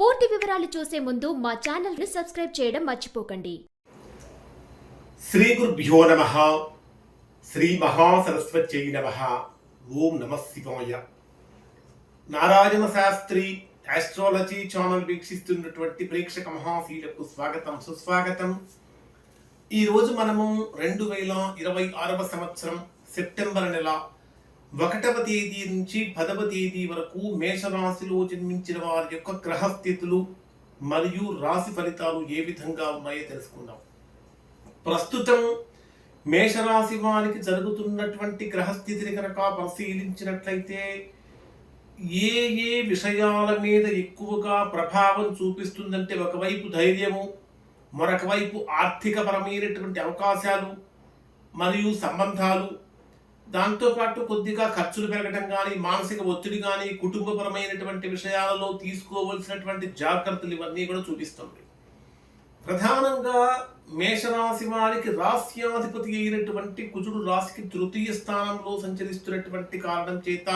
పూర్తి వివరాలు చూసే ముందు మా ఛానల్ ని సబ్స్క్రైబ్ చేయడం మర్చిపోకండి. శ్రీ గురుభ్యో నమః. శ్రీ మహాసరస్వత్యై నమః. ఓం నమః శివాయ. నారాయణ శాస్త్రి ఆస్ట్రాలజీ ఛానల్ వీక్షిస్తున్నటువంటి ప్రేక్షక మహాశీలకు స్వాగతం, సుస్వాగతం. ఈరోజు మనము 2026వ సంవత్సరం సెప్టెంబర్ నెల 1వ తేదీ నుంచి 10వ తేదీ వరకు మేషరాశిలో జన్మించిన వారి యొక్క గ్రహస్థితులు మరియు రాశి ఫలితాలు ఏ విధంగా ఉన్నాయో తెలుసుకుందాం. ప్రస్తుతం మేషరాశి వారికి జరుగుతున్నటువంటి గ్రహస్థితిని కనుక పరిశీలించినట్లయితే ఏ ఏ విషయాల మీద ఎక్కువగా ప్రభావం చూపిస్తుందంటే, ఒకవైపు ధైర్యము, మరొక వైపు ఆర్థికపరమైనటువంటి అవకాశాలు మరియు సంబంధాలు, దాంతోపాటు కొద్దిగా ఖర్చులు పెరగడం కానీ, మానసిక ఒత్తిడి కానీ, కుటుంబపరమైనటువంటి విషయాలలో తీసుకోవలసినటువంటి జాగ్రత్తలు ఇవన్నీ కూడా చూపిస్తుంది. ప్రధానంగా మేషరాశి వారికి రాశ్యాధిపతి అయినటువంటి కుజుడు రాశికి తృతీయ స్థానంలో సంచరిస్తున్నటువంటి కారణం చేత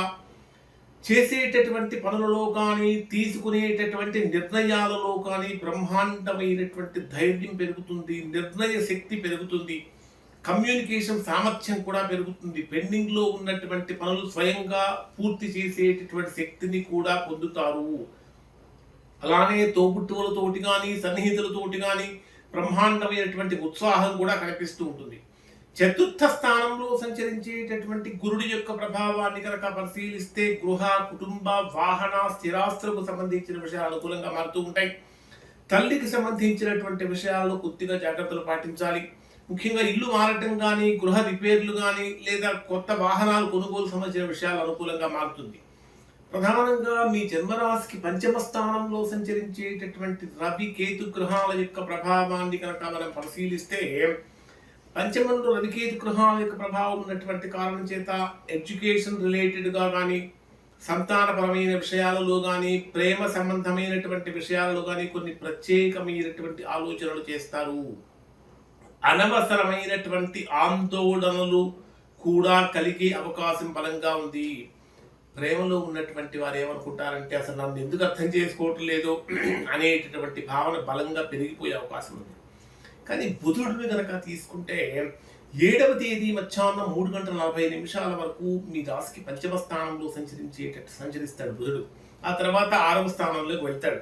చేసేటటువంటి పనులలో కానీ, తీసుకునేటటువంటి నిర్ణయాలలో కానీ బ్రహ్మాండమైనటువంటి ధైర్యం పెరుగుతుంది, నిర్ణయ శక్తి పెరుగుతుంది, కమ్యూనికేషన్ సామర్థ్యం కూడా పెరుగుతుంది. పెండింగ్లో ఉన్నటువంటి పనులు స్వయంగా పూర్తి చేసేటటువంటి శక్తిని కూడా పొందుతారు. అలానే తోబుట్టువులతోటి కానీ, సన్నిహితులతోటి కానీ బ్రహ్మాండమైనటువంటి ఉత్సాహం కూడా కనిపిస్తూ ఉంటుంది. చతుర్థ స్థానంలో సంచరించేటటువంటి గురుడి యొక్క ప్రభావాన్ని కనుక పరిశీలిస్తే గృహ, కుటుంబ, వాహన, స్థిరాస్తులకు సంబంధించిన విషయాలు అనుకూలంగా మారుతూ ఉంటాయి. తల్లికి సంబంధించినటువంటి విషయాల్లో కొద్దిగా జాగ్రత్తలు పాటించాలి. ముఖ్యంగా ఇల్లు మారటం కానీ, గృహ రిపేర్లు కానీ, లేదా కొత్త వాహనాలు కొనుగోలు సంబంధించిన విషయాలు అనుకూలంగా మారుతుంది. ప్రధానంగా మీ జన్మరాశికి పంచమ స్థానంలో సంచరించేటటువంటి రవి, కేతు గ్రహాల యొక్క ప్రభావాన్ని కనుక మనం పరిశీలిస్తే, పంచమంలో రవి, కేతు గ్రహాల యొక్క ప్రభావం ఉన్నటువంటి కారణం చేత ఎడ్యుకేషన్ రిలేటెడ్గా కానీ, సంతానపరమైన విషయాలలో కానీ, ప్రేమ సంబంధమైనటువంటి విషయాలలో కానీ కొన్ని ప్రత్యేకమైనటువంటి ఆలోచనలు చేస్తారు. అనవసరమైనటువంటి ఆందోళనలు కూడా కలిగే అవకాశం బలంగా ఉంది. ప్రేమలో ఉన్నటువంటి వారు ఏమనుకుంటారంటే, అసలు నన్ను ఎందుకు అర్థం చేసుకోవటం లేదు అనేటటువంటి భావన బలంగా పెరిగిపోయే అవకాశం ఉంది. కానీ బుధుడిని కనుక తీసుకుంటే 7వ తేదీ మధ్యాహ్నం 3:40 వరకు మీ రాశికి పంచమ స్థానంలో సంచరిస్తాడు బుధుడు. ఆ తర్వాత 6వ స్థానంలోకి వెళ్తాడు.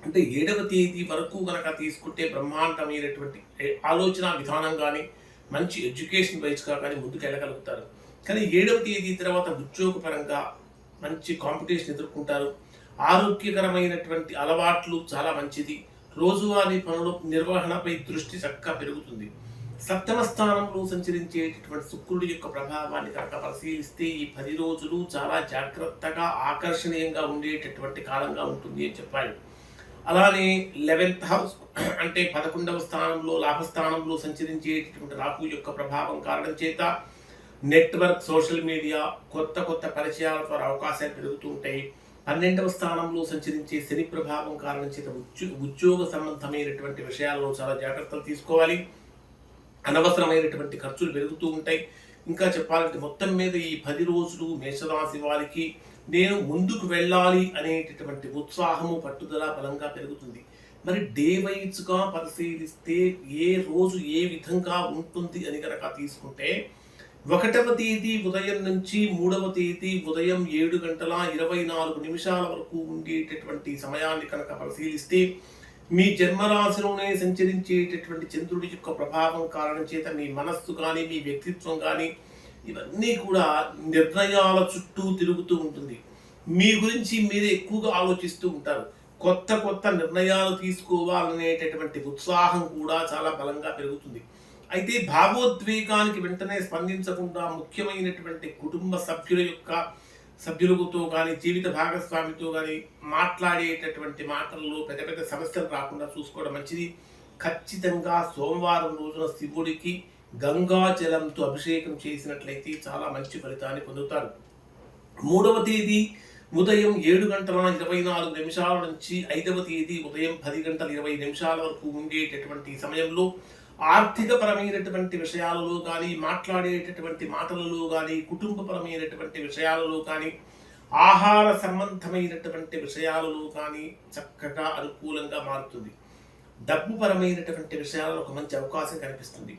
అంటే 7వ తేదీ వరకు కనుక తీసుకుంటే బ్రహ్మాండమైనటువంటి ఆలోచన విధానం కానీ, మంచి ఎడ్యుకేషన్ వైజ్గా కానీ ముందుకు వెళ్ళగలుగుతారు. కానీ 7వ తేదీ తర్వాత ఉద్యోగపరంగా మంచి కాంపిటీషన్ ఎదుర్కొంటారు. ఆరోగ్యకరమైనటువంటి అలవాట్లు చాలా మంచిది. రోజువారీ పనుల నిర్వహణపై దృష్టి చక్కగా పెరుగుతుంది. సప్తమ స్థానంలో సంచరించేటటువంటి శుక్రుడి యొక్క ప్రభావాన్ని కనుక పరిశీలిస్తే ఈ 10 రోజులు చాలా జాగ్రత్తగా, ఆకర్షణీయంగా ఉండేటటువంటి కాలంగా ఉంటుంది అని చెప్పాలి. అలానే 11th హౌస్ అంటే 11వ స్థానంలో, లాభస్థానంలో సంచరించేటటువంటి రాహు యొక్క ప్రభావం కారణం చేత నెట్వర్క్, సోషల్ మీడియా, కొత్త పరిచయాల ద్వారా అవకాశాలు పెరుగుతూ ఉంటాయి. 12వ స్థానంలో సంచరించే శని ప్రభావం కారణం చేత ఉద్యోగ సంబంధమైనటువంటి విషయాల్లో చాలా జాగ్రత్తలు తీసుకోవాలి. అనవసరమైనటువంటి ఖర్చులు పెరుగుతూ ఉంటాయి. ఇంకా చెప్పాలంటే మొత్తం మీద ఈ 10 రోజులు మేషరాశి వారికి నేను ముందుకు వెళ్ళాలి అనేటటువంటి ఉత్సాహము, పట్టుదల బలంగా పెరుగుతుంది. మరి డే వైజ్గా పరిశీలిస్తే ఏ రోజు ఏ విధంగా ఉంటుంది అని కనుక తీసుకుంటే, 1వ తేదీ ఉదయం నుంచి 3వ తేదీ ఉదయం 7:24 వరకు ఉండేటటువంటి సమయాన్ని కనుక పరిశీలిస్తే, మీ జన్మరాశిలోనే సంచరించేటటువంటి చంద్రుడి యొక్క ప్రభావం కారణం చేత మీ మనస్సు కానీ, మీ వ్యక్తిత్వం కానీ ఇవన్నీ కూడా నిర్ణయాల చుట్టూ తిరుగుతూ ఉంటుంది. మీ గురించి మీరే ఎక్కువగా ఆలోచిస్తూ ఉంటారు. కొత్త నిర్ణయాలు తీసుకోవాలనేటటువంటి ఉత్సాహం కూడా చాలా బలంగా పెరుగుతుంది. అయితే భావోద్వేగానికి వెంటనే స్పందించకుండా ముఖ్యమైనటువంటి కుటుంబ సభ్యులతో కానీ, జీవిత భాగస్వామితో కానీ మాట్లాడేటటువంటి మాటల్లో పెద్ద సమస్యలు రాకుండా చూసుకోవడం మంచిది. ఖచ్చితంగా సోమవారం రోజున శివుడికి గంగా జలంతో అభిషేకం చేసినట్లయితే చాలా మంచి ఫలితాన్ని పొందుతారు. 3వ తేదీ ఉదయం 7:24 నుంచి 5వ తేదీ ఉదయం 10:20 వరకు ఉండేటటువంటి సమయంలో ఆర్థికపరమైనటువంటి విషయాలలో కానీ, మాట్లాడేటటువంటి మాటలలో కానీ, కుటుంబపరమైనటువంటి విషయాలలో కానీ ఆహార సంబంధమైనటువంటి విషయాలలో కానీ చక్కగా అనుకూలంగా మారుతుంది. డబ్బు పరమైనటువంటి విషయాలలో ఒక మంచి అవకాశం కనిపిస్తుంది.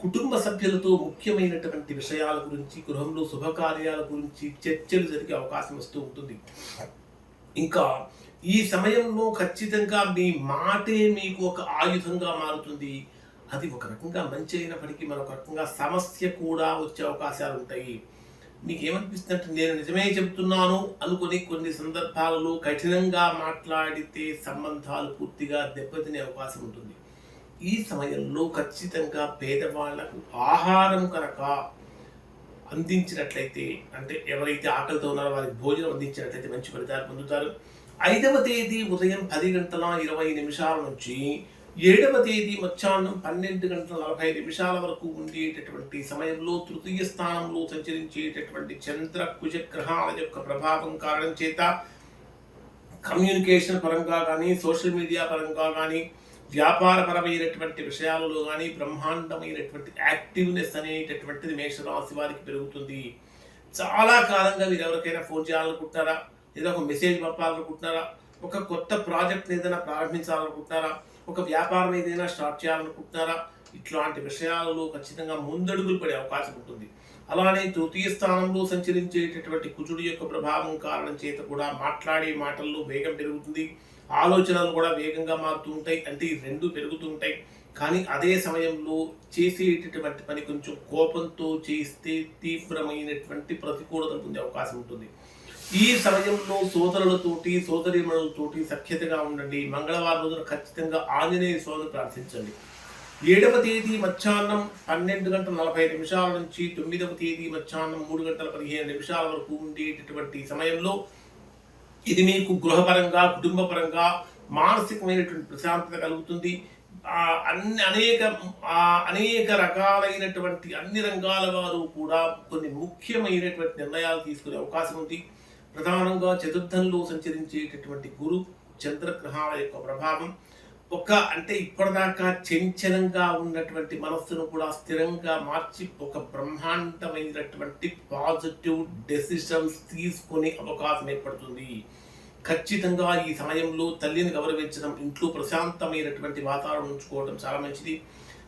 కుటుంబ సభ్యులతో ముఖ్యమైనటువంటి విషయాల గురించి, గృహంలో శుభకార్యాల గురించి చర్చలు జరిగే అవకాశం వస్తూ ఉంటుంది. ఇంకా ఈ సమయంలో ఖచ్చితంగా మీ మాటే మీకు ఒక ఆయుధంగా మారుతుంది. అది ఒక రకంగా మంచి అయినప్పటికీ మరొక రకంగా సమస్య కూడా వచ్చే అవకాశాలు ఉంటాయి. మీకు ఏమనిపిస్తుంది అంటే నేను నిజమే చెబుతున్నాను అనుకుని కొన్ని సందర్భాలలో కఠినంగా మాట్లాడితే సంబంధాలు పూర్తిగా దెబ్బతినే అవకాశం ఉంటుంది. ఈ సమయంలో ఖచ్చితంగా పేదవాళ్లకు ఆహారం కనుక అందించినట్లయితే, అంటే ఎవరైతే ఆకలితో ఉన్నారో వారికి భోజనం అందించినట్లయితే మంచి ఫలితాలు పొందుతారు. 5వ తేదీ ఉదయం 10:20 నుంచి 7వ తేదీ మధ్యాహ్నం 12:45 వరకు ఉండేటటువంటి సమయంలో తృతీయ స్థానంలో సంచరించేటటువంటి చంద్ర కుజ గ్రహాల యొక్క ప్రభావం కారణం చేత కమ్యూనికేషన్ పరంగా కానీ, సోషల్ మీడియా పరంగా కానీ, వ్యాపారపరమైనటువంటి విషయాలలో కానీ బ్రహ్మాండమైనటువంటి యాక్టివ్నెస్ అనేటటువంటిది మేషరాశి వారికి పెరుగుతుంది. చాలా కాలంగా మీరు ఎవరికైనా ఫోన్ చేయాలనుకుంటున్నారా, లేదా ఒక మెసేజ్ పంపాలనుకుంటున్నారా, ఒక కొత్త ప్రాజెక్ట్ ఏదైనా ప్రారంభించాలనుకుంటున్నారా, ఒక వ్యాపారం ఏదైనా స్టార్ట్ చేయాలనుకుంటున్నారా, ఇట్లాంటి విషయాలలో ఖచ్చితంగా ముందడుగులు పడే అవకాశం ఉంటుంది. అలానే తృతీయ స్థానంలో సంచరించేటటువంటి కుజుడి యొక్క ప్రభావం కారణం చేత కూడా మాట్లాడే మాటల్లో వేగం పెరుగుతుంది. ఆలోచనలు కూడా వేగంగా మారుతూ ఉంటాయి. అంటే ఈ రెండు పెరుగుతూ ఉంటాయి. కానీ అదే సమయంలో చేసేటటువంటి పని కొంచెం కోపంతో చేస్తే తీవ్రమైనటువంటి ప్రతికూలతలు పొందే అవకాశం ఉంటుంది. ఈ సమయంలో సోదరులతోటి, సోదరీమణులతోటి సఖ్యతగా ఉండండి. మంగళవారం రోజున ఖచ్చితంగా ఆంజనేయ స్వామిని ప్రార్థించండి. 7వ తేదీ మధ్యాహ్నం 12:40 నుంచి 9వ తేదీ మధ్యాహ్నం 3:15 వరకు ఉండేటటువంటి సమయంలో ఇది మీకు గృహపరంగా, కుటుంబపరంగా మానసికమైనటువంటి ప్రశాంతత కలుగుతుంది. అనేక రకాలైనటువంటి అన్ని రంగాల వారు కూడా కొన్ని ముఖ్యమైనటువంటి నిర్ణయాలు తీసుకునే అవకాశం ఉంది. ప్రధానంగా చతుర్థంలో సంచరించేటటువంటి గురు చంద్రగ్రహాల యొక్క ప్రభావం అంటే ఇప్పటిదాకా చంచలంగా ఉన్నటువంటి మనస్సును కూడా స్థిరంగా మార్చి ఒక బ్రహ్మాండమైనటువంటి పాజిటివ్ డెసిషన్స్ తీసుకునే అవకాశం ఏర్పడుతుంది. ఖచ్చితంగా ఈ సమయంలో తల్లిని గౌరవించడం, ఇంట్లో ప్రశాంతమైనటువంటి వాతావరణం ఉంచుకోవడం చాలా మంచిది.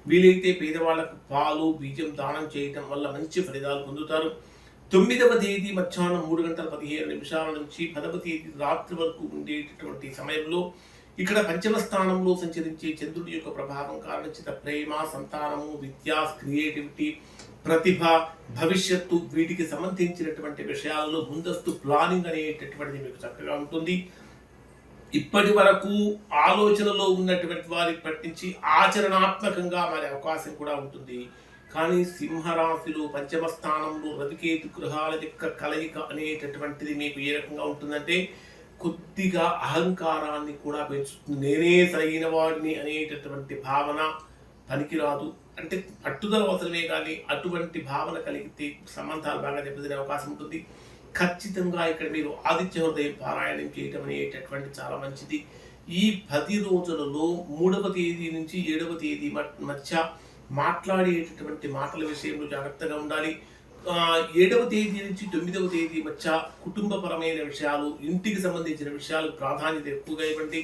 వీలైతే పేదవాళ్లకు పాలు, బీజం దానం చేయడం వల్ల మంచి ఫలితాలు పొందుతారు. 9వ తేదీ మధ్యాహ్నం 3:17 నుంచి 10వ తేదీ రాత్రి వరకు ఉండేటటువంటి సమయంలో ఇక్కడ పంచమ స్థానంలో సంచరించే చంద్రుడి యొక్క ప్రభావం కారణం చేత ప్రేమ, సంతానము, విద్య, క్రియేటివిటీ, ప్రతిభ, భవిష్యత్తు వీటికి సంబంధించినటువంటి విషయాల్లో ముందస్తు ప్లానింగ్ అనేటటువంటిది మీకు చక్కగా ఉంటుంది. ఇప్పటి వరకు ఆలోచనలో ఉన్నటువంటి వారి పట్టించి ఆచరణాత్మకంగా మారే అవకాశం కూడా ఉంటుంది. కానీ సింహరాశిలో పంచమ స్థానంలో రవికేతు గ్రహాల యొక్క కలయిక అనేటటువంటిది మీకు ఏ రకంగా ఉంటుందంటే కొద్దిగా అహంకారాన్ని కూడా పెంచుతుంది. నేనే సరైన వాడిని అనేటటువంటి భావన పనికిరాదు. అంటే పట్టుదల అవసరమే కానీ అటువంటి భావన కలిగితే సంబంధాలు బాగా దెబ్బతినే అవకాశం ఉంటుంది. ఖచ్చితంగా ఇక్కడ మీరు ఆదిత్య హృదయం పారాయణం చేయటం అనేటటువంటి చాలా మంచిది. ఈ 10 రోజులలో 3వ తేదీ నుంచి 7వ తేదీ మధ్య మాట్లాడేటటువంటి మాటల విషయంలో జాగ్రత్తగా ఉండాలి. 7వ తేదీ నుంచి 9వ తేదీ మధ్య కుటుంబపరమైన విషయాలు, ఇంటికి సంబంధించిన విషయాలకు ప్రాధాన్యత ఎక్కువగా ఇవ్వండి.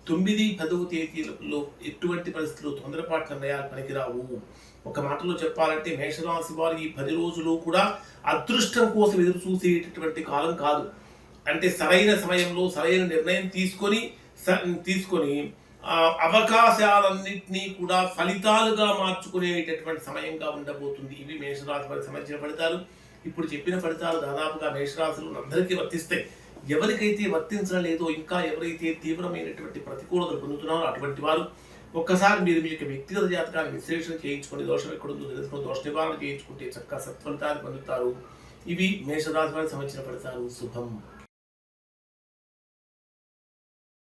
9, 10వ తేదీలలో ఎటువంటి పరిస్థితుల్లో తొందరపాటు నిర్ణయాలు పనికిరావు. ఒక మాటలో చెప్పాలంటే మేషరాశి వారు ఈ 10 రోజులు కూడా అదృష్టం కోసం ఎదురు చూసేటటువంటి కాలం కాదు. అంటే సరైన సమయంలో సరైన నిర్ణయం తీసుకొని అవకాశాలన్నింటినీ కూడా ఫలితాలుగా మార్చుకునేటటువంటి సమయంగా ఉండబోతుంది. ఇవి మేషరాశి వారికి సంబంధించిన ఫలితాలు. ఇప్పుడు చెప్పిన ఫలితాలు దాదాపుగా మేషరాశులు అందరికీ వర్తిస్తాయి. ఎవరికైతే వర్తించడం లేదో, ఇంకా ఎవరైతే తీవ్రమైనటువంటి ప్రతికూలతలు పొందుతున్నారో అటువంటి వారు ఒక్కసారి మీరు మీ యొక్క వ్యక్తిగత జాతకాన్ని విశ్లేషణ చేయించుకొని దోషం ఎక్కడుందో తెలుసుకొని దోష నివారణ చేయించుకుంటే చక్కగా సత్ఫలితాలు పొందుతారు. ఇవి మేషరాశి వారికి సంబంధించిన ఫలితాలు. శుభం.